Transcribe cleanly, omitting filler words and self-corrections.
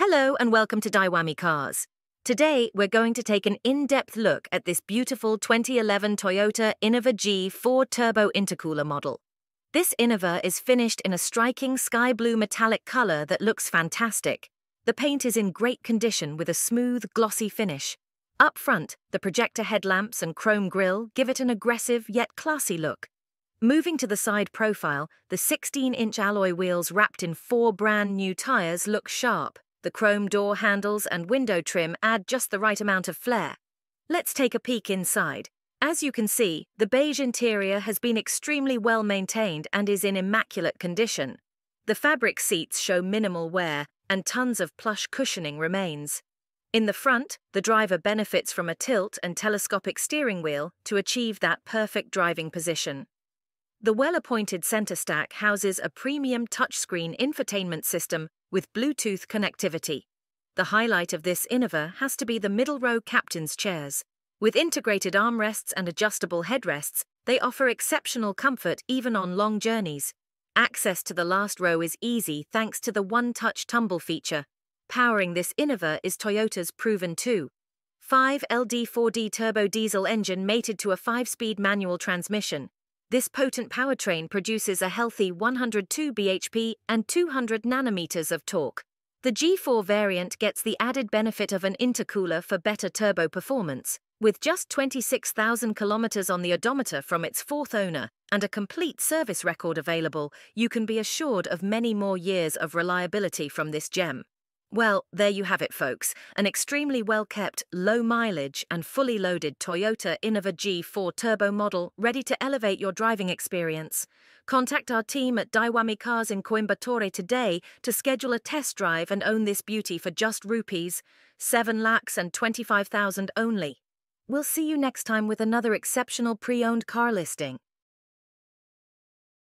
Hello and welcome to Daiwame Cars. Today we're going to take an in-depth look at this beautiful 2011 Toyota Innova G4 turbo intercooler model. This Innova is finished in a striking sky blue metallic color that looks fantastic. The paint is in great condition with a smooth, glossy finish. Up front, the projector headlamps and chrome grille give it an aggressive yet classy look. Moving to the side profile, the 16-inch alloy wheels wrapped in 4 brand new tyres look sharp. The chrome door handles and window trim add just the right amount of flair. Let's take a peek inside. As you can see, the beige interior has been extremely well maintained and is in immaculate condition. The fabric seats show minimal wear, and tons of plush cushioning remains. In the front, the driver benefits from a tilt and telescopic steering wheel to achieve that perfect driving position. The well-appointed center stack houses a premium touchscreen infotainment system with Bluetooth connectivity. The highlight of this Innova has to be the middle row captain's chairs. With integrated armrests and adjustable headrests, they offer exceptional comfort even on long journeys. Access to the last row is easy thanks to the one-touch tumble feature. Powering this Innova is Toyota's proven 2.5 LD4D turbo diesel engine mated to a 5-speed manual transmission. This potent powertrain produces a healthy 102 bhp and 200 nanometers of torque. The G4 variant gets the added benefit of an intercooler for better turbo performance. With just 26,000 kilometers on the odometer from its 4th owner and a complete service record available, you can be assured of many more years of reliability from this gem. Well, there you have it, folks. An extremely well-kept, low-mileage and fully loaded Toyota Innova G4 turbo model ready to elevate your driving experience. Contact our team at Daiwame Cars in Coimbatore today to schedule a test drive and own this beauty for just rupees 7,25,000 only. We'll see you next time with another exceptional pre-owned car listing.